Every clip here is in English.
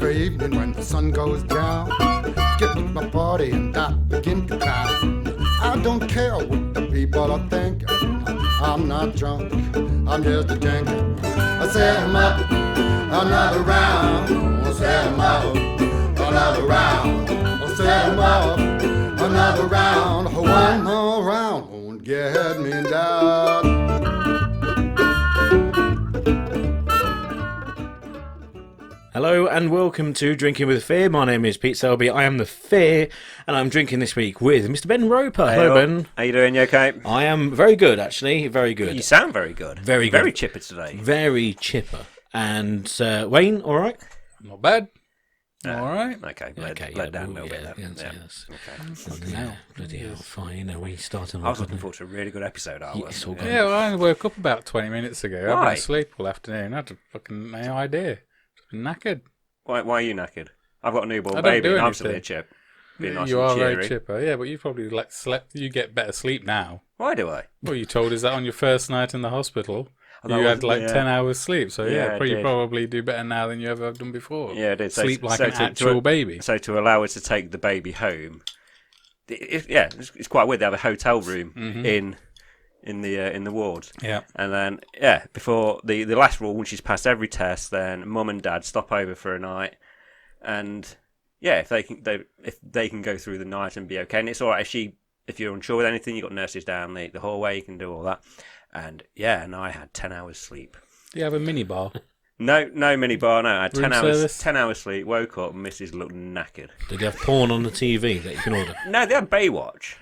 every evening when the sun goes down. Get with my party and I begin to clown. I don't care what the people are thinking. I'm not drunk, I'm just a drinker. I set 'em up, another round. I set 'em up, another round. I set 'em up, another round. One more round won't get me down. Hello and welcome to Drinking with Fear. My name is Pete Selby. I am the Fear, and I'm drinking this week with Mr. Ben Roper. Hello, Ben. How you doing? You okay? I am very good, actually. Very good. You sound very good. Very good. Very chipper today. Very chipper. And Wayne, all right? Not bad. All right. Okay. Okay, Let down a little bit there. Yes. Okay. Bloody hell, fine. We started. I was looking forward to a really good episode. Yes, all good. Yeah, well, I woke up about 20 minutes ago. I've Why? been asleep all afternoon. I had fucking no idea. Just been knackered. Why are you knackered? I've got a newborn I don't baby do and I'm still anything. a chip. Being nice You and are cheery. very chipper. Yeah, but you probably slept. You get better sleep now. Why do I? Well, you told us that on your first night in the hospital. Oh, that You had was- like 10 hours sleep. So Yeah, I you did. probably do better now than you ever have done before. Yeah, I did. Sleep like an to- actual baby. So to allow us to take the baby home, it's quite weird. They have a hotel room in the ward. Yeah. And then, before the last rule, when she's passed every test, then mum and dad stop over for a night, and if they can go through the night and be okay, and it's all right if you're unsure with anything, you've got nurses down the hallway, you can do all that, and I had 10 hours sleep. Do you have a mini bar? No mini bar. No, I had Room service? 10 hours sleep. Woke up, and Mrs. looked knackered. Did you have porn on the TV that you can order? No, they had Baywatch.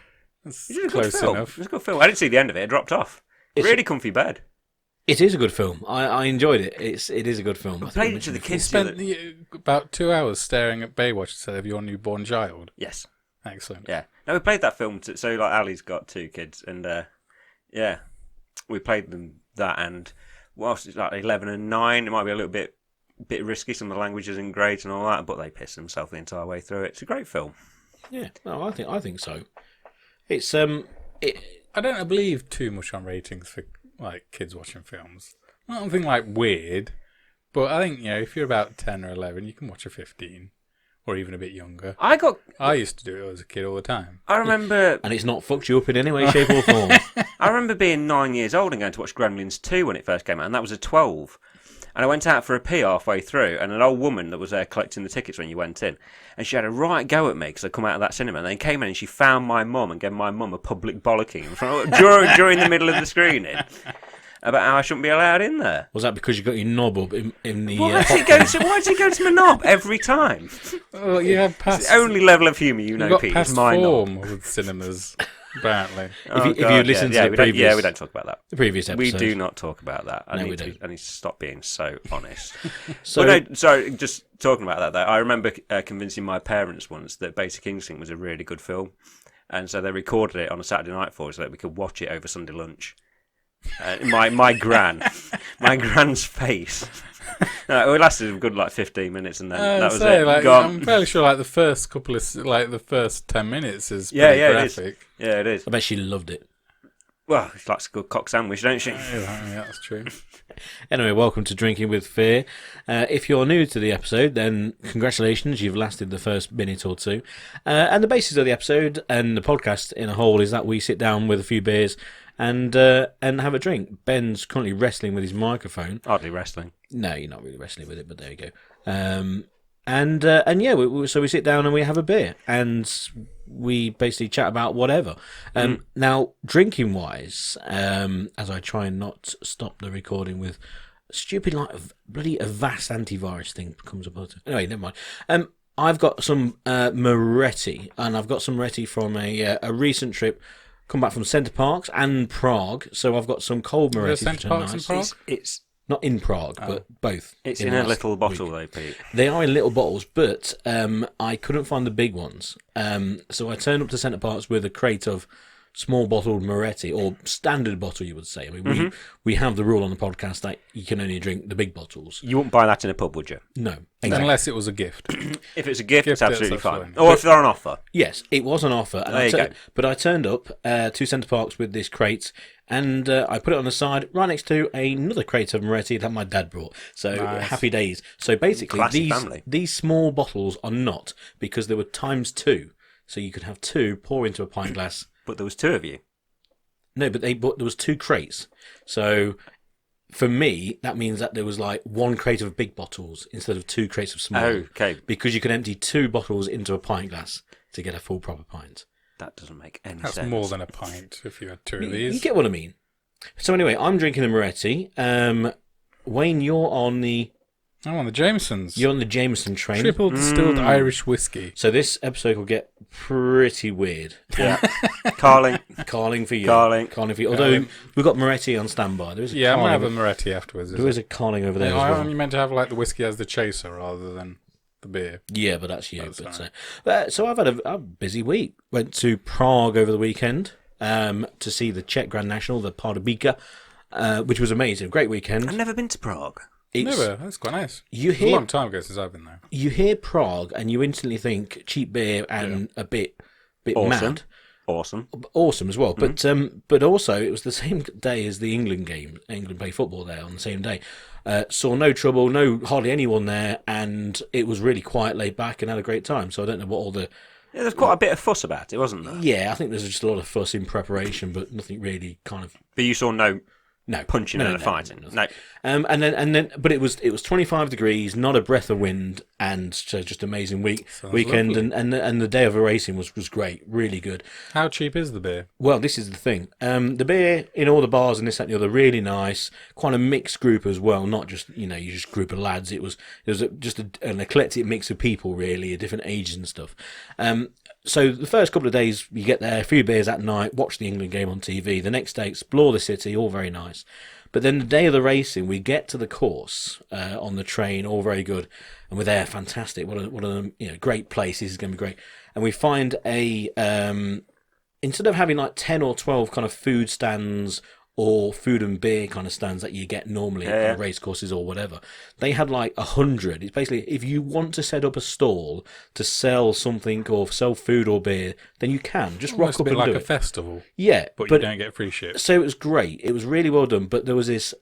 That's It was a good close film. enough. It was a good film. I didn't see the end of it. It dropped off. Really comfy bed. It is a good film. I enjoyed it. It is a good film. I think played I it to the mentioned kids. Spent about 2 hours staring at Baywatch instead of your newborn child. Yes. Excellent. Yeah. No, we played that film. So like Ali's got 2 kids, and we played them that. And whilst it's like 11 and 9, it might be a little bit risky. Some of the language isn't great and all that, but they piss themselves the entire way through it. It's a great film. Yeah, no, I think so. It's I don't believe too much on ratings for like kids watching films. I don't think like weird, but I think if you're about 10 or 11, you can watch a 15 or even a bit younger. I used to do it as a kid all the time. I remember, and it's not fucked you up in any way, shape, or form. I remember being 9 years old and going to watch Gremlins 2 when it first came out, and that was a 12. And I went out for a pee halfway through, and an old woman that was there collecting the tickets when you went in, and she had a right go at me because I'd come out of that cinema, and then came in and she found my mum and gave my mum a public bollocking in front during the middle of the screening about how I shouldn't be allowed in there. Was that because you got your knob up in the... Why does it go to my knob every time? Well, you have It's past. the only level of humour You know, got Pete, past is my knob. form with cinemas, apparently. If you listen to the previous... we don't talk about that. The previous episode. We do not talk about that. I No, need we to don't. I need to stop being so honest. So, Well, no, sorry, just talking about that, though, I remember convincing my parents once that Basic Instinct was a really good film. And so they recorded it on a Saturday night for us so that we could watch it over Sunday lunch. My gran's face. No, it lasted a good 15 minutes, and then that was it. Gone. I'm fairly sure the first the first 10 minutes is Yeah, pretty it graphic. is. Yeah, it is. I bet she loved it. Well, she likes a good cock sandwich, don't she? Yeah, that's true. Anyway, welcome to Drinking with Fear. If you're new to the episode, then congratulations, you've lasted the first minute or two. And the basis of the episode and the podcast in a whole is that we sit down with a few beers and have a drink. Ben's currently wrestling with his microphone. Hardly wrestling. No, you're not really wrestling with it, but there you go. So we sit down and we have a beer and we basically chat about whatever. Now, drinking wise, as I try and not stop the recording with stupid bloody Avast antivirus thing comes up. Anyway, never mind. I've got some Moretti, and I've got some Moretti from a recent trip. Come back from Centre Parcs and Prague, so I've got some cold Moretti. Centre Parcs in Prague? It's not in Prague, but both. It's in a little bottle, though, Pete. They are in little bottles, but I couldn't find the big ones. So I turned up to Centre Parcs with a crate of small bottled Moretti, or standard bottle, you would say. I mean, we have the rule on the podcast that you can only drink the big bottles. You wouldn't buy that in a pub, would you? No. Exactly. Unless it was a gift. If it's a gift, it's absolutely fine. fine. Or if they're on offer. Yes, it was on offer. And There you go. But I turned up to Centre Parcs with this crate, And I put it on the side right next to another crate of Moretti that my dad brought. So happy days. So basically, these small bottles are not, because there were ×2. So you could have 2, pour into a pint glass. But there was 2 of you. No, but there was 2 crates. So for me, that means that there was like 1 crate of big bottles instead of 2 crates of small. Okay. Because you can empty 2 bottles into a pint glass to get a full proper pint. That doesn't make any sense. That's more than a pint if you had 2 of these. You get what I mean. So anyway, I'm drinking the Moretti. Wayne, you're on the... I'm on the Jamesons. You're on the Jameson train. Triple distilled Irish whiskey. So this episode will get pretty weird. Yeah. Carling for you. Carling for you. Although we've got Moretti on standby. There is a I'm going to have a Moretti afterwards. There is a Carling over there as well. You meant to have like the whiskey as the chaser rather than the beer. Yeah, but that's you. So I've had a busy week. Went to Prague over the weekend to see the Czech Grand National, the Pardubica, which was amazing. Great weekend. I've never been to Prague. Never. That's quite nice. It's a long time ago since I've been there. You hear Prague and you instantly think cheap beer and a bit awesome. Mad. Awesome as well. But also it was the same day as the England game. England play football there on the same day. Saw no trouble, hardly anyone there, and it was really quiet, laid back, and had a great time. So I don't know what all the... Yeah, there's quite a bit of fuss about it, wasn't there? Yeah, I think there's just a lot of fuss in preparation, but nothing really kind of... But you saw no punching and fighting. No. And then, but it was 25 degrees, not a breath of wind, and so just amazing weekend, and the day of the racing was great, really good. How cheap is the beer? Well, this is the thing. The beer in all the bars and this, that, and the other, really nice. Quite a mixed group as well, not just you just group of lads. It was just an eclectic mix of people, really, of different ages and stuff. So the first couple of days, you get there, a few beers at night, watch the England game on TV. The next day, explore the city, all very nice. But then the day of the racing, we get to the course on the train, all very good. And we're there, fantastic. What a great place. This is going to be great. And we find instead of having like 10 or 12 kind of food stands or food and beer kind of stands that you get normally at race courses or whatever, they had like 100. It's basically, if you want to set up a stall to sell something or sell food or beer, then you can just rock up and do it. Almost like a festival. Yeah, but you don't get free shit. So it was great. It was really well done. But there was this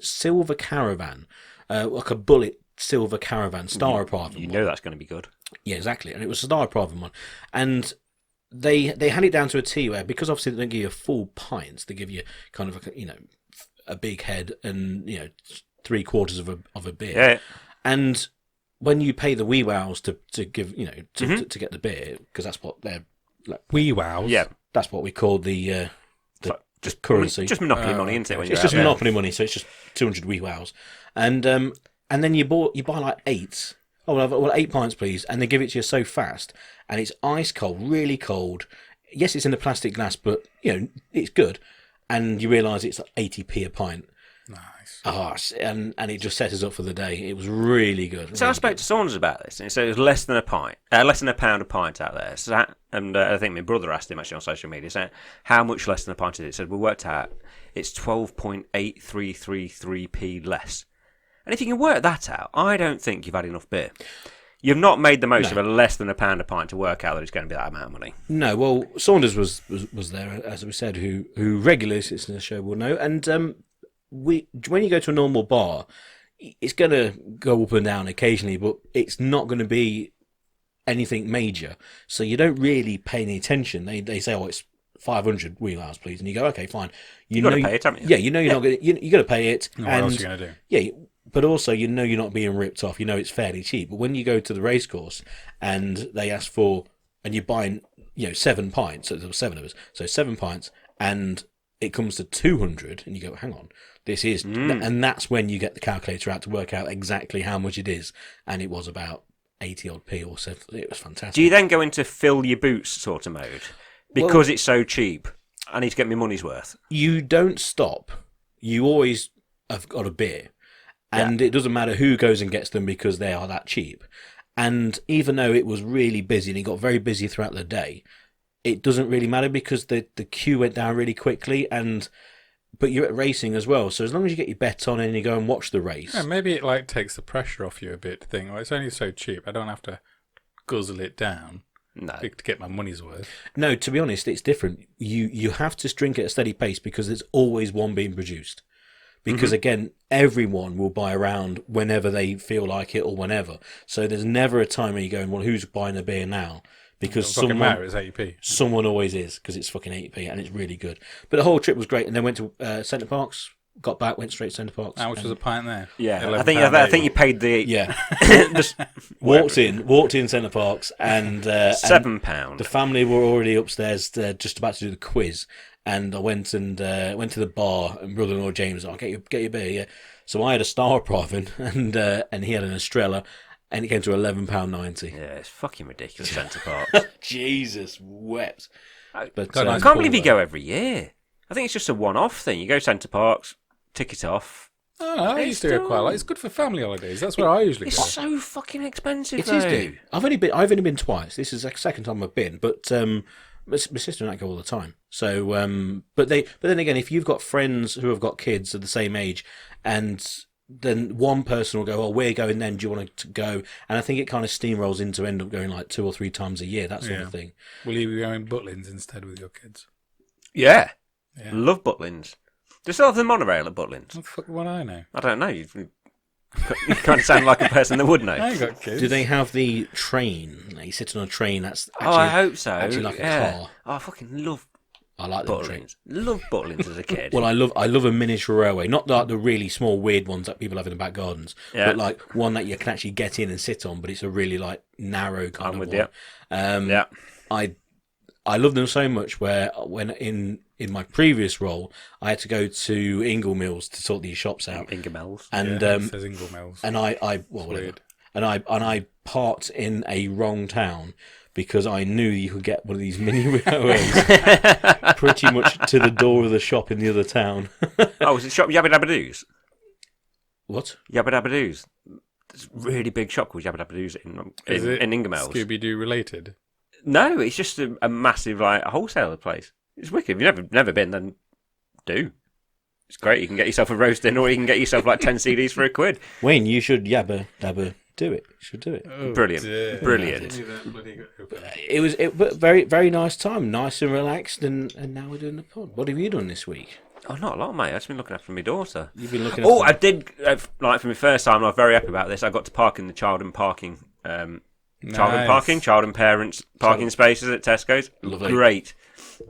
silver caravan, like a bullet silver caravan, Star Private one. You know that's going to be good. Yeah, exactly. And it was a Star Private one, and they had it down to a T where, because obviously they don't give you a full pint, they give you kind of a big head and 3/4 of a beer. Yeah. And when you pay the wee wows to give to get the beer, because that's what they're like, wee wows. Yeah, that's what we call the just currency, just monopoly money, isn't it? When it's just monopoly money, so it's just 200 wee wows, and then you buy like 8. Oh, well, 8 pints, please. And they give it to you so fast. And it's ice cold, really cold. Yes, it's in a plastic glass, but, it's good. And you realise it's like 80p a pint. Nice. And it just set us up for the day. It was really good. So really I spoke to Saunders about this, and he said it was less than a pint, less than a pound a pint out there. So I think my brother asked him actually on social media, saying, how much less than a pint is it? He said, we worked out it's 12.8333p less. And if you can work that out, I don't think you've had enough beer. You've not made the most of a less than a pound a pint to work out that it's going to be that amount of money. No, well, Saunders was there, as we said, who regularly sits in the show will know. And when you go to a normal bar, it's going to go up and down occasionally, but it's not going to be anything major. So you don't really pay any attention. They say, it's 500 wheel hours, please. And you go, okay, fine. You've got to pay it, haven't you? Yeah, you're not going to... You got to pay it. What else are you going to do? Yeah, but also, you're not being ripped off. It's fairly cheap. But when you go to the race course and they ask for, and you're buying, 7 pints, so there were 7 of us, so 7 pints, and it comes to 200, and you go, hang on, this is, and that's when you get the calculator out to work out exactly how much it is. And it was about 80 odd p or so. It was fantastic. Do you then go into fill your boots sort of mode? Because it's so cheap, I need to get my money's worth. You don't stop. You always have got a beer. And it doesn't matter who goes and gets them because they are that cheap. And even though it was really busy and it got very busy throughout the day, it doesn't really matter because the queue went down really quickly. But you're at racing as well, so as long as you get your bet on and you go and watch the race. Yeah, maybe it takes the pressure off you a bit. It's only so cheap. I don't have to guzzle it down. No. to get my money's worth. No, to be honest, it's different. You have to drink at a steady pace because there's always one being produced. Because again, everyone will buy around whenever they feel like it or whenever. So there's never a time where you're going, well, who's buying a beer now? Because It doesn't matter, it's 80p. someone always is, because it's fucking 80p and it's really good. But the whole trip was great, and then went to Centre Parcs, got back, went straight to Centre Parcs. How much was a pint there? Yeah, I think you paid the Yeah. just walked in Centre Parcs, and £7. the family were already upstairs, just about to do the quiz. And I went to the bar, and brother-in-law James, I'll get your beer, yeah. So I had a Star Proven, and he had an Estrella, and it came to £11.90. Yeah, it's fucking ridiculous, Centre Parcs. Jesus wept. But I can't believe you go every year. I think it's just a one-off thing. You go Centre Parcs, tick it off. Oh, I used to go quite a lot. It's good for family holidays. That's where I usually go. It's so fucking expensive, It though. is, dude. I've only been twice. This is the second time I've been, but my sister and I go all the time. So, but then again, if you've got friends who have got kids of the same age, and then one person will go, "Oh, we're going then. Do you want to go?" And I think it kind of steamrolls into end up going like 2 or 3 times a year, that sort of thing. Will you be going Butlins instead with your kids? Yeah. Yeah. Love Butlins. Do they still have the monorail at Butlins? What the fuck would I know? I don't know. You kind of sound like a person that would know. I ain't got kids. Do they have the train? Like you sit on a train that's actually, I hope so. actually like a car. Oh, I fucking love I like them trains. Butlins. Love Butlins as a kid. Well, I love a miniature railway, not like the really small weird ones that people have in the back gardens, but like one that you can actually get in and sit on, but it's a really like narrow kind of one. Yeah. I love them so much where when in my previous role I had to go to Ingle Mills to sort these shops out. Ingemels. And it says Ingle Mills. and I parked in a wrong town because I knew you could get one of these mini railways pretty much to the door of the shop in the other town. Oh, was it shop Yabba Dabba Doos? What? Yabba Dabba Doos. There's a really big shop called Yabba Dabba Doos in Ingemels. Scooby-Doo related? No, it's just a massive like wholesaler place. It's wicked. If you've never been, then do. It's great. You can get yourself a roast dinner, or you can get yourself like 10 CDs for £1. Wayne, you should Yabba Dabba do it. You should do it. Oh, Brilliant. dear. Brilliant. But very, very nice time. Nice and relaxed, and now we're doing the pod. What have you done this week? Oh, not a lot, mate. I've just been looking after my daughter. You've been looking Oh, I did, like for my first time, I was very happy about this. I got to park in the child and parking, child and parents parking spaces at Tesco's. Lovely. Great.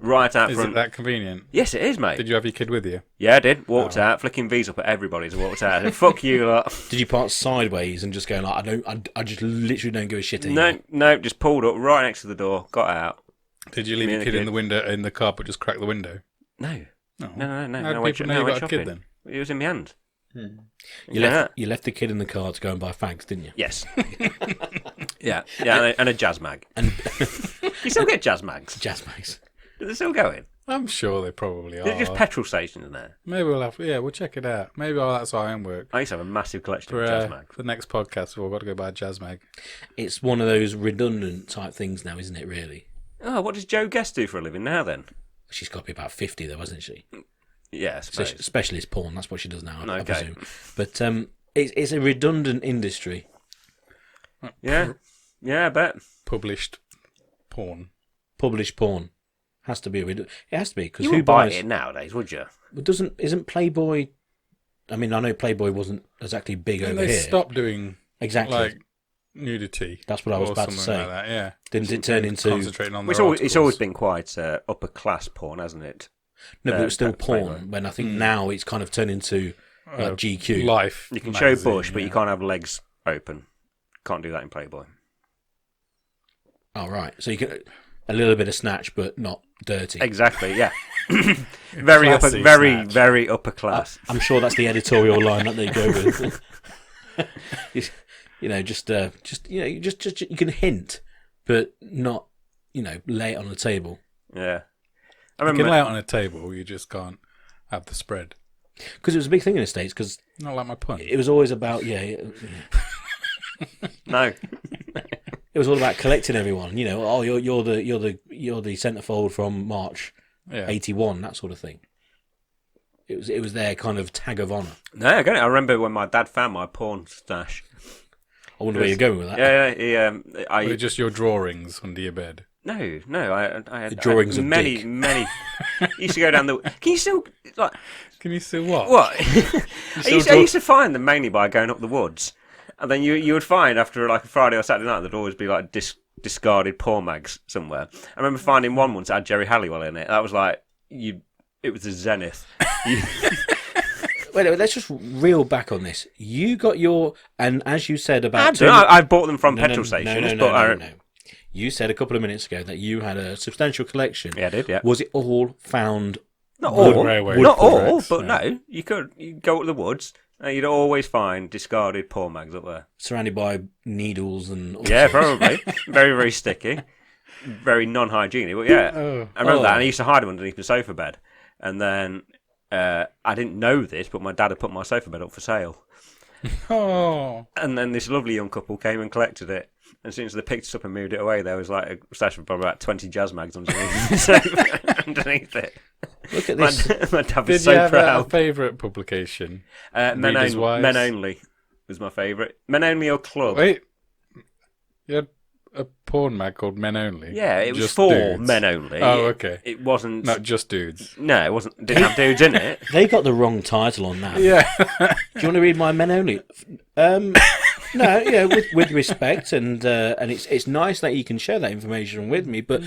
Right out Is front. it that convenient? Yes, it is, mate. Did you have your kid with you? Yeah, I did. Walked out, flicking V's up at everybody as I walked out. I said, fuck you lot. Did you park sideways and just go like, I just literally don't give a shit anymore? No, just pulled up right next to the door, got out. Did you leave your kid in the window in the car, but just crack the window? No. No. No. How do I went people know you got a shopping. kid then? It was in my hand. You left the kid in the car to go and buy fags, didn't you? Yes. yeah, and a jazz mag. And You still get jazz mags? jazz mags. Are they still going? I'm sure they probably are. They're just petrol stations there. Maybe we'll check it out. Maybe that's how homework. I used to have a massive collection For of jazz mags. the next podcast, we've got to go buy a jazz mag. It's one of those redundant type things now, isn't it? Really. Oh, what does Joe Guest do for a living now then? She's got to be about 50 though, hasn't she? Yeah, I So suppose. specialist porn. That's what she does now. I Okay. presume. But it's a redundant industry. Yeah, I bet. Published porn. Published porn has to be it has to be because You who wouldn't buy buys it nowadays, would you? Isn't Playboy? I mean, I know Playboy wasn't exactly big And over they here. stopped doing Exactly. like nudity. That's what I was or about to something say. like that, yeah. Didn't it turn into? Concentrating on It's their always articles. been quite upper class porn, hasn't it? No, but it was still Playboy. porn. When I think now it's kind of turned into like GQ. Life. You can magazine, show bush, but yeah. you can't have legs open. Can't do that in Playboy. Oh right, so you can a little bit of snatch, but not dirty. Exactly, yeah. Very Classy upper, very, snatch. very upper class. I'm sure that's the editorial line that they go with. Just you can hint, but not lay it on the table. Yeah. I You can remember. lay it on a table, you just can't have the spread. Because it was a big thing in the States. Because Not like my pun. it was always about No. It was all about collecting everyone. Oh, you're the centerfold from March Yeah. '81, that sort of thing. It was their kind of tag of honor. No, I get it. I remember when my dad found my porn stash. I wonder where you're going with that. Yeah, Or just your drawings under your bed? No, I had drawings of many, dick. many. Used to go down the. Can you still like? Can you still what? What? I used to find them mainly by going up the woods, and then you would find after like a Friday or Saturday night there'd always be like discarded porn mags somewhere. I remember finding one once that had Jerry Halliwell in it. That was like it was the zenith. Wait, let's just reel back on this. You got your, and as you said about... I bought them from petrol stations. No. You said a couple of minutes ago that you had a substantial collection. Yeah, I did, yeah. Was it all found... Not all, products, but no. You could go up the woods and you'd always find discarded porn mags up there. Surrounded by needles and... Yeah, probably. Very, very sticky. Very non-hygienic, but yeah. I remember that, and I used to hide them underneath the sofa bed. And then... I didn't know this, but my dad had put my sofa bed up for sale. Oh. And then this lovely young couple came and collected it. And as soon as they picked it up and moved it away, there was like a stash of probably about 20 jazz mags underneath it. Look at this. My dad was Did so you have proud. a favourite publication? Men Only was my favourite. Men Only or Club. Wait. You had a porn mag called Men Only? Yeah, it was Just for dudes. men only. Oh, okay. It wasn't... Not just dudes. No, it wasn't. Didn't have dudes in it. They got the wrong title on that. Yeah. Do you want to read my Men Only? No, yeah, with respect, and it's nice that you can share that information with me, but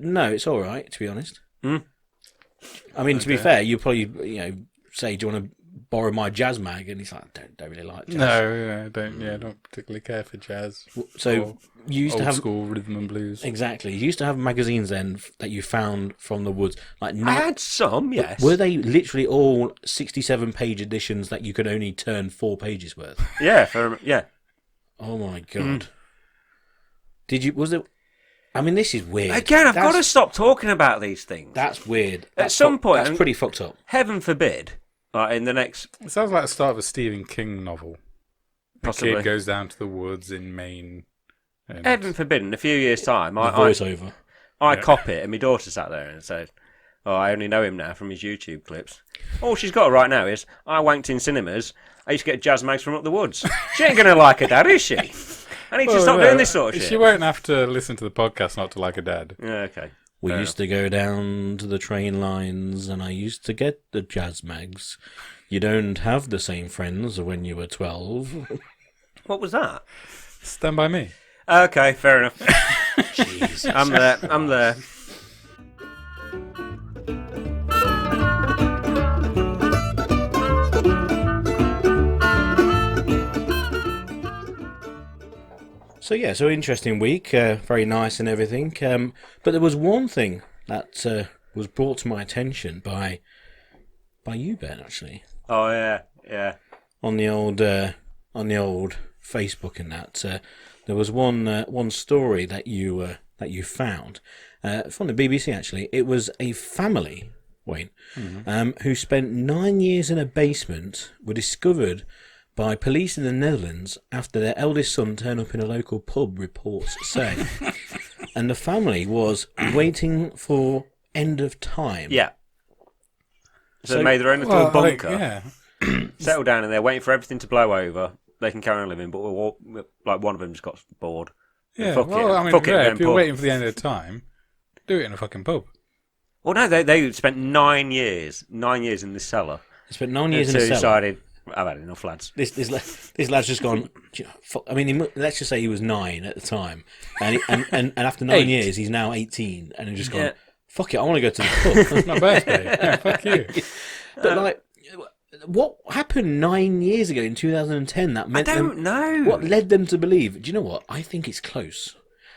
no, it's all right, to be honest. I mean, to be fair, you probably say, do you want to borrow my jazz mag? And he's like, don't really like jazz. No, don't particularly care for jazz. So you used to have school rhythm and blues. Exactly. You used to have magazines then that you found from the woods. Like I had some, yes. Were they literally all 67-page editions that you could only turn 4 pages worth? Yeah, yeah. Oh my god. Was it? I mean, this is weird. Again, I've got to stop talking about these things. That's weird. At some point, that's pretty fucked up. Heaven forbid, like in the next... It sounds like the start of a Stephen King novel. Possibly. A kid goes down to the woods in Maine. And... Heaven forbid, in a few years' time, I cop it, and my daughter sat there and said, "Oh, I only know him now from his YouTube clips." All she's got right now is, "I wanked in cinemas. I used to get jazz mags from up the woods." She ain't going to like her dad, is she? I need to stop doing this sort of shit. She won't have to listen to the podcast not to like her dad. Yeah, okay. We used to go down to the train lines, and I used to get the jazz mags. You don't have the same friends when you were 12. What was that? Stand By Me. Okay, fair enough. Jesus. I'm there. So interesting week, very nice and everything. But there was one thing that was brought to my attention by you, Ben, actually. Oh yeah. On the old Facebook and that, there was one story that you found from the BBC. Actually, it was a family, Wayne, who spent 9 years in a basement, were discovered by police in the Netherlands after their eldest son turned up in a local pub, reports say. And the family was waiting for end of time. Yeah. So they made their own little bunker. Settled down in there, waiting for everything to blow over. They can carry on living, but one of them just got bored. Yeah, Fuck it, if you're waiting for the end of the time, do it in a fucking pub. Well, no, they spent 9 years in the cellar. They spent 9 years in the cellar. Decided, I've had enough, lads. This lad's just gone. I mean, let's just say he was 9 at the time, and after 9 years, he's now 18, and he's just gone. Fuck it, I want to go to the pub. It's my birthday. Yeah, fuck you. But what happened 9 years ago in 2010 that meant I don't know. What led them to believe? Do you know what? I think it's close.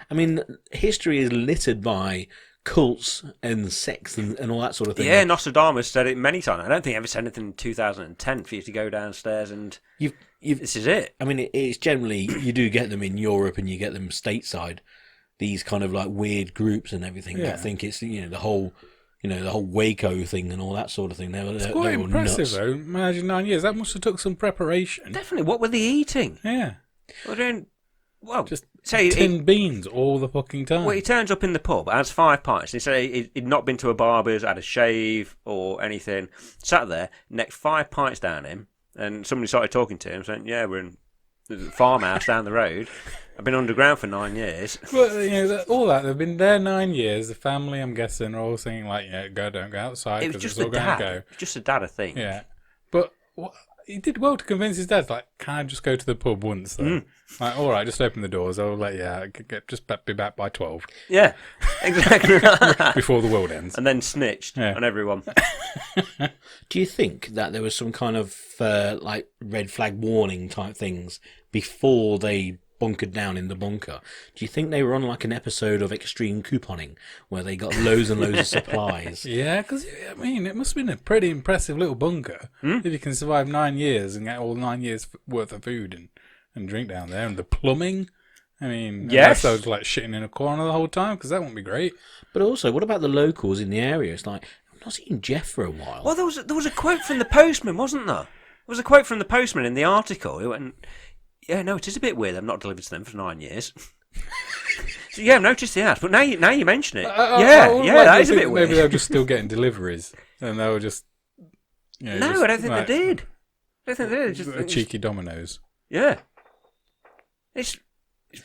I mean, history is littered by cults and sex and all that sort of thing. Yeah, Nostradamus said it many times. I don't think he ever said anything in 2010 for you to go downstairs and this is it. I mean, it's generally, you do get them in Europe and you get them stateside, these kind of like weird groups and everything. Yeah. I think it's, the whole Waco thing and all that sort of thing. It's quite impressive, though. Imagine 9 years. That must have took some preparation. Definitely. What were they eating? Yeah. Just tin beans all the fucking time. Well, he turns up in the pub, has 5 pints. He said he'd not been to a barber's, had a shave or anything. Sat there, necked 5 pints down him, and somebody started talking to him, saying, "Yeah, we're in There's a farmhouse down the road. I've been underground for 9 years. Well, all that they've been there 9 years. The family, I'm guessing, are all saying like, don't go outside It was because just it's all the going to dad. go. Just the dad, I think. Yeah, but he did well to convince his dad. Like, can I just go to the pub once? Though? Like, all right, just open the doors. I'll let you out. Just be back by 12. Yeah, exactly. Before the world ends. And then snitched on everyone. Do you think that there was some kind of like red flag warning type things before they bunkered down in the bunker? Do you think they were on like an episode of Extreme Couponing where they got loads and loads of supplies? Yeah, because, I mean, it must have been a pretty impressive little bunker if you can survive 9 years and get all 9 years worth of food and drink down there. And the plumbing, I mean, yes. unless I was like shitting in a corner the whole time, because that wouldn't be great. But also, what about the locals in the area? It's like, I've not seen Jeff for a while. Well, there was a quote from the postman, wasn't there? There was a quote from the postman in the article. He went, yeah, no, it is a bit weird. I've not delivered to them for 9 years. So, yeah, I've noticed the ad, but now you mention it. That is a bit weird. Maybe they were just still getting deliveries, and they were just... I don't think they did. I don't think they did. Just cheeky Dominoes. Yeah. It's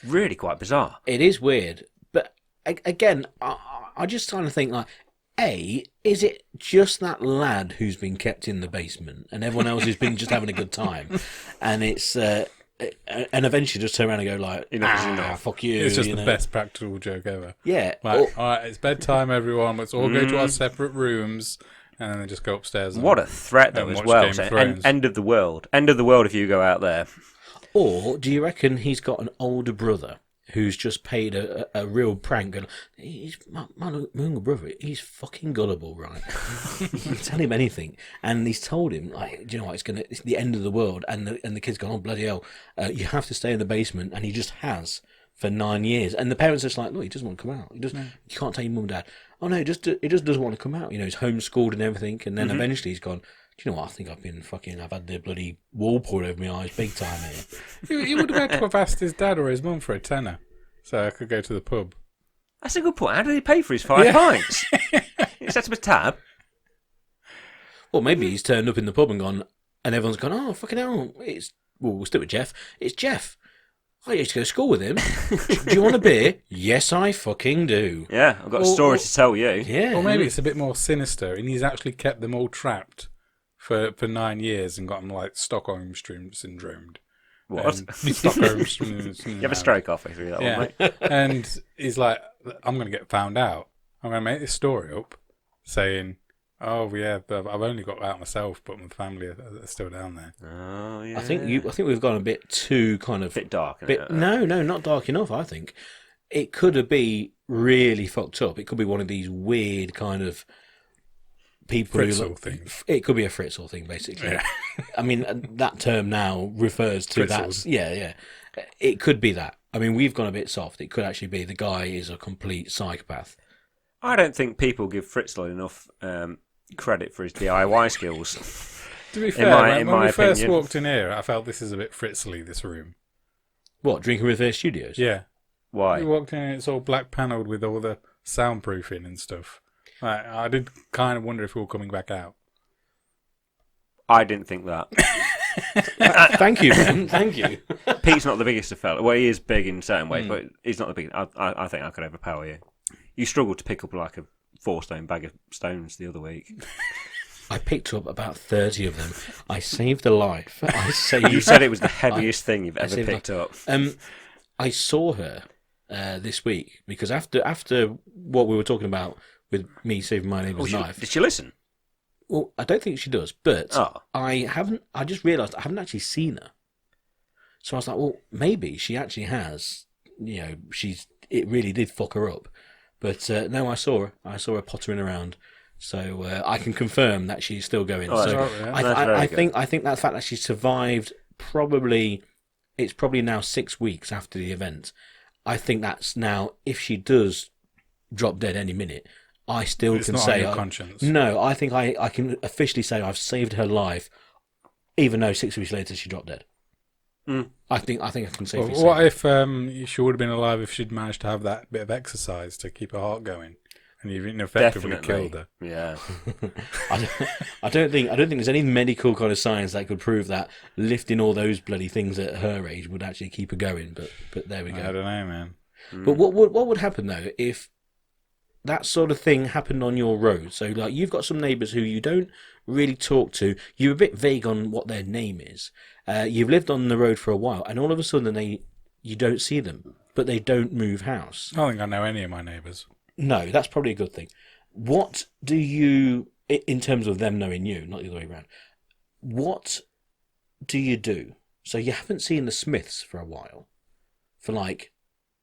really quite bizarre. It is weird, but again, I just kind of think like, is it just that lad who's been kept in the basement, and everyone else has been just having a good time, and it's and eventually just turn around and go like, fuck you. It's just the best practical joke ever. Yeah. Like, all right, it's bedtime, everyone. Let's all go to our separate rooms, and then they just go upstairs. What a threat though, as well. So, end of the world. End of the world if you go out there. Or do you reckon he's got an older brother who's just paid a real prank? And he's my younger brother. He's fucking gullible, right? You tell him anything, and he's told him like, do you know what? It's the end of the world, and the kid's gone, oh bloody hell, you have to stay in the basement, and he just has for 9 years, and the parents are just like, look, he doesn't want to come out. You can't tell your mum and dad. Oh no, he just doesn't want to come out. He's homeschooled and everything, and then eventually he's gone, do you know what? I think I've had the bloody wall poured over my eyes big time here. He would have had to have asked his dad or his mum for a tenner, so I could go to the pub. That's a good point. How did he pay for his 5 pints? He set up a tab. Well, maybe he's turned up in the pub and gone, and everyone's gone, oh, fucking hell, we'll stick with Jeff. It's Jeff. I used to go to school with him. Do you want a beer? Yes, I fucking do. Yeah, I've got a story to tell you. Yeah. Or maybe it's a bit more sinister, and he's actually kept them all trapped for 9 years and got them like Stockholm syndromed. What? Stockholm syndrome. You have a stroke halfway through that one, mate. And he's like, I'm going to get found out. I'm going to make this story up saying, oh yeah, I've only got out myself, but my family are still down there. Oh yeah. I think we've gone a bit too kind of... bit dark. No, not dark enough, I think. It could be really fucked up. It could be one of these weird kind of... people Fritzl things. It could be a Fritzl thing, basically. Yeah. I mean, that term now refers to Fritzls. that. Yeah. It could be that. I mean, we've gone a bit soft. It could actually be the guy is a complete psychopath. I don't think people give Fritzl enough credit for his DIY skills. To be fair, when we first opinion. walked in here, I felt this is a bit Fritzly, this room. What, Drinking with Their Studios? Yeah. Why? We walked in and it's all black panelled with all the soundproofing and stuff. I did kind of wonder if we were coming back out. I didn't think that. Thank you, Ben. Thank you. Pete's not the biggest of fellas. Well, he is big in certain ways, but he's not the biggest. I think I could overpower you. You struggled to pick up like a 4-stone bag of stones the other week. I picked up about 30 of them. I saved a life. You said it was the heaviest thing you've ever picked up. I saw her this week because after what we were talking about with me saving my neighbour's knife. Did she listen? Well, I don't think she does, but I just realised I haven't actually seen her. So I was like, well, maybe she actually has. It really did fuck her up. But no, I saw her. I saw her pottering around. So I can confirm that she's still going. I think that fact that she survived it's probably now 6 weeks after the event. I think that's now, if she does drop dead any minute, I still it's can not say... on your conscience. No, I think I can officially say I've saved her life, even though 6 weeks later she dropped dead. I think I can safely say. What if she would have been alive if she'd managed to have that bit of exercise to keep her heart going, and you've ineffectively Definitely. killed her. Yeah. I don't think there's any medical kind of science that could prove that lifting all those bloody things at her age would actually keep her going. But there we go. I don't know, man. But what would happen though if that sort of thing happened on your road? So like you've got some neighbours who you don't really talk to. You're a bit vague on what their name is. You've lived on the road for a while, and all of a sudden you don't see them, but they don't move house. I don't think I know any of my neighbours. No, that's probably a good thing. What do you, in terms of them knowing you, not the other way around, what do you do? So you haven't seen the Smiths for a while, for like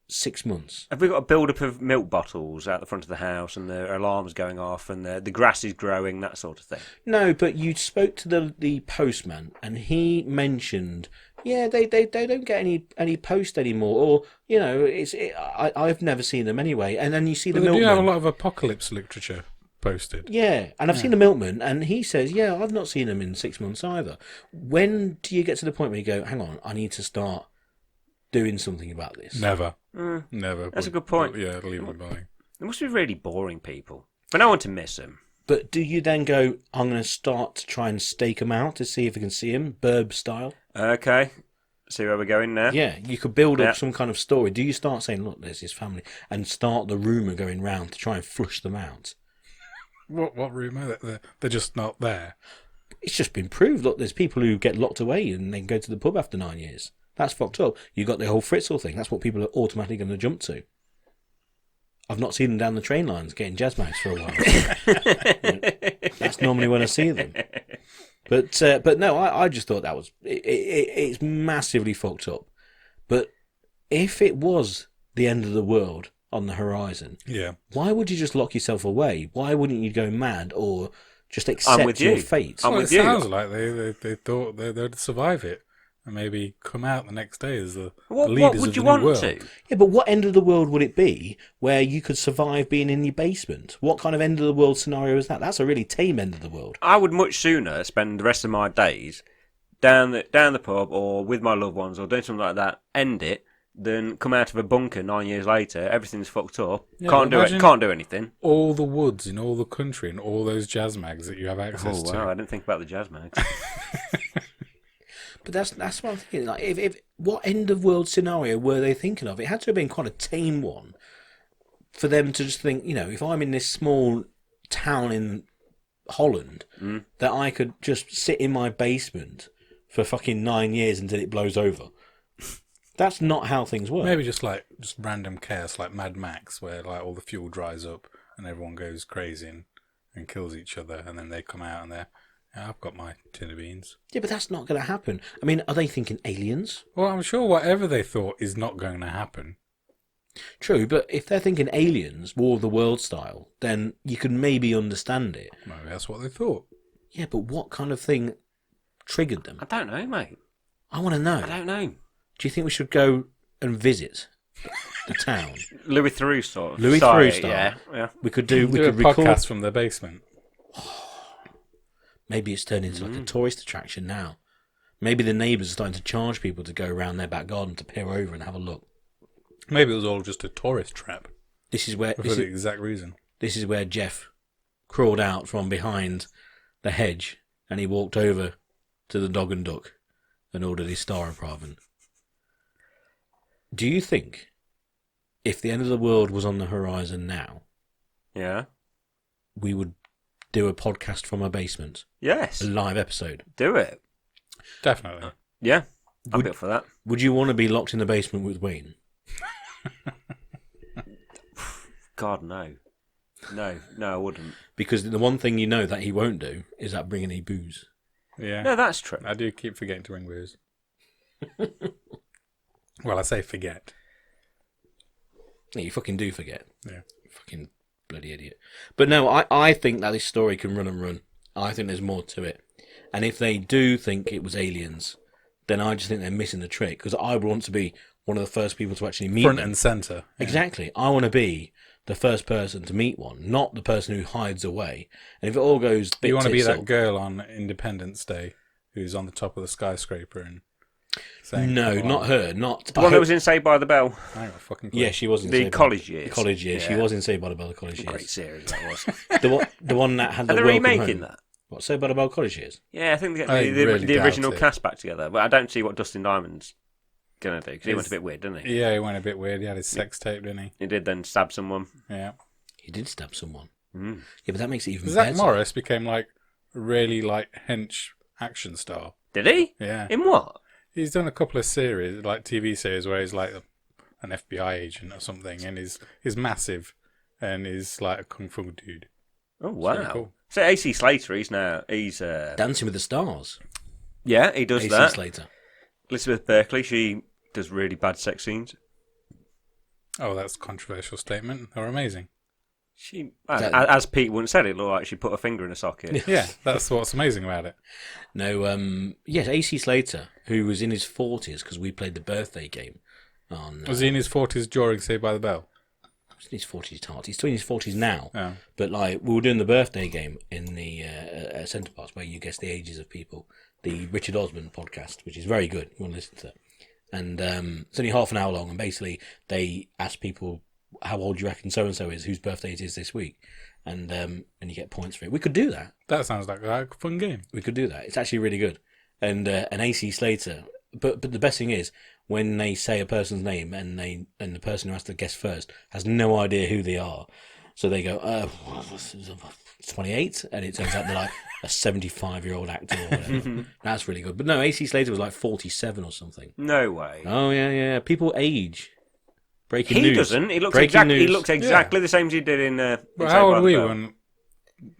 6 months. Have we got a build-up of milk bottles out the front of the house and the alarms going off and the grass is growing, that sort of thing? No, but you spoke to the postman and he mentioned, yeah, they don't get any post anymore, or I've never seen them anyway. And then you see the But they milkman. do have a lot of apocalypse literature posted. Yeah, and I've seen the milkman, and he says, yeah, I've not seen them in 6 months either. When do you get to the point where you go, hang on, I need to start doing something about this? Never. Never. That's a good point. Yeah, leave it by. They must be really boring people. But I want to miss them. But do you then go, I'm going to start to try and stake them out to see if I can see them, Burb style? Okay. See where we're going now? Yeah, you could build up some kind of story. Do you start saying, look, there's this family, and start the rumour going round to try and flush them out? What rumour? They're just not there. It's just been proved. Look, there's people who get locked away and then go to the pub after 9 years. That's fucked up. You got the whole Fritzl thing. That's what people are automatically going to jump to. I've not seen them down the train lines getting jazz mags for a while. That's normally when I see them. But no, I just thought that was it's massively fucked up. But if it was the end of the world on the horizon, Yeah. why would you just lock yourself away? Why wouldn't you go mad or just accept your fate? I'm Well, with it you. sounds like they thought they'd survive it and maybe come out the next day as the What leaders would of you the new want world. to? Yeah, but what end of the world would it be where you could survive being in your basement? What kind of end of the world scenario is that? That's a really tame end of the world. I would much sooner spend the rest of my days down the pub or with my loved ones or doing something like that, end it, than come out of a bunker 9 years later, everything's fucked up, Yeah, can't do anything. All the woods in all the country and all those jazz mags that you have access Oh to. wow, I didn't think about the jazz mags. But that's what I'm thinking. Like, if what end of world scenario were they thinking of? It had to have been quite a tame one for them to just think, if I'm in this small town in Holland, that I could just sit in my basement for fucking 9 years until it blows over. That's not how things work. Maybe just random chaos like Mad Max, where like all the fuel dries up and everyone goes crazy and kills each other, and then they come out and I've got my tin of beans. Yeah, but that's not going to happen. I mean, are they thinking aliens? Well, I'm sure whatever they thought is not going to happen. True, but if they're thinking aliens, War of the World style, then you can maybe understand it. Maybe that's what they thought. Yeah, but what kind of thing triggered them? I don't know, mate. I want to know. I don't know. Do you think we should go and visit the town? Louis Theroux sort of. Louis style, Theroux style. Yeah. We could Do a record. podcast from their basement. Maybe it's turned into like a tourist attraction now. Maybe the neighbours are starting to charge people to go around their back garden to peer over and have a look. Maybe it was all just a tourist trap This is where for the exact reason. this is where Jeff crawled out from behind the hedge and he walked over to the Dog and Duck and ordered his star of ramen. Do you think if the end of the world was on the horizon now, Yeah. we would do a podcast from our basement? Yes. A live episode? Do it. Definitely. Yeah. I'm Would- built for that. Would you want to be locked in the basement with Wayne? God, no. No, I wouldn't. Because the one thing you know that he won't do is that bring any booze. Yeah. No, that's true. I do keep forgetting to bring booze. Well, I say forget. Yeah, you fucking do forget. Yeah. You fucking bloody idiot. But no, I think that this story can run and run. I think there's more to it. And if they do think it was aliens, then I just think they're missing the trick. Because I would want to be one of the first people to actually meet Front them. and centre. Yeah. Exactly. I want to be the first person to meet one, not the person who hides away. And if it all goes You want to be tits that up- girl on Independence Day who's on the top of the skyscraper and saying, No, "Come not on." her. Not The one that was in Saved by the Bell. I ain't got a fucking clue. Yeah, she was in The Saved by college years. The college years. She Yeah. was in Saved by the Bell. The college Great years. series that was. The one that had Are the they welcome remaking home. that? What, Saved by the Bell college years? Yeah, I think they get I the really doubt original it. cast back together. But I don't see what Dustin Diamond's going to do, because he went a bit weird, didn't he? Yeah, he went a bit weird. He had his sex tape, didn't he? He did then stab someone. Yeah. He did stab someone. Mm. Yeah, but that makes it even Zach better. Morris became like really like hench action star. Did he? Yeah. In what? He's done a couple of series, like TV series, where he's like an FBI agent or something, and he's massive, and he's like a kung fu dude. Oh, wow. Very cool. So AC Slater, he's Dancing with the Stars. yeah, he does AC that. Slater. Elizabeth Berkley, she does really bad sex scenes. Oh, that's a controversial statement. They're amazing. She, That- as Pete once said, it looked like she put her finger in a socket. Yeah, that's what's amazing about it. No, yes, AC Slater, who was in his 40s because we played the birthday game on. Was he in his 40s during Saved by the Bell? He's in his 40s, tart. He's still in his 40s now. Oh. But like we were doing the birthday game in the Centre Parcs where you guess the ages of people. The Richard Osman podcast, which is very good. You want to listen to it. And it's only half an hour long. And basically they ask people, how old do you reckon so-and-so is, whose birthday it is this week. And you get points for it. We could do that. That sounds like a fun game. We could do that. It's actually really good. And an AC Slater. But the best thing is when they say a person's name and the person who has to guess first has no idea who they are. So they go, 28, and it turns out they're like a 75-year-old actor or whatever. That's really good. But no, AC Slater was like 47 or something. No way. Oh yeah. People age. Breaking He news. doesn't. He looks Breaking exactly. He news. looks exactly the same as he did in. But in how Saved by old the were you Bell. when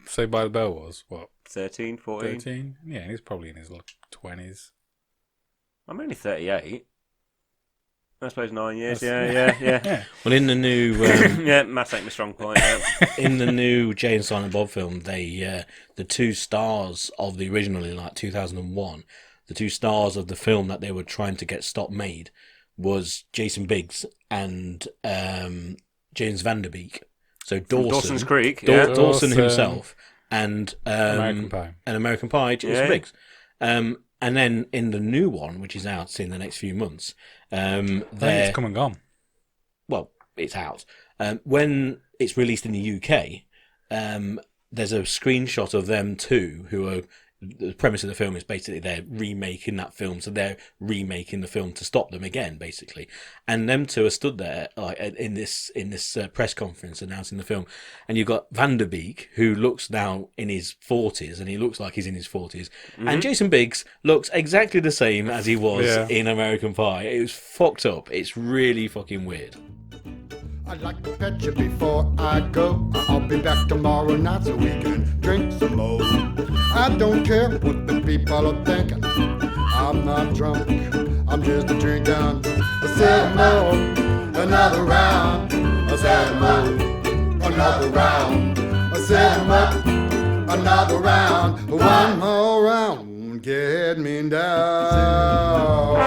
Saved by the Bell was? What, 13, 14? 13? Yeah, he's probably in his 20s. I'm only 38. I suppose 9 years. That's- Yeah. Well, in the new Yeah, maths ain't my strong point. Yeah. in the new Jay and Silent Bob film, they the two stars of the original in like 2001, the two stars of the film that they were trying to get stop made was Jason Biggs and James Van Der Beek. So Dawson's Creek. Yeah. Dawson Dawson. himself and American Pie. and American Pie, Jason Yeah. Biggs. And then in the new one, which is out in the next few months, I think they're it's come and gone. well, it's out. When it's released in the UK, there's a screenshot of them two who are. The premise of the film is basically they're remaking that film, so they're remaking the film to stop them again, basically. And them two are stood there like in this press conference announcing the film, and you've got Van Der Beek, who looks now in his 40s, and he looks like he's in his 40s, and Jason Biggs looks exactly the same as he was in American Pie. It was fucked up. It's really fucking weird. I'd like to pet you before I go. I'll be back tomorrow night so we can drink some more. I don't care what the people are thinking. I'm not drunk, I'm just a drinking. I said more, another round. I said more, another round. I said more, another round. One more round, get me down.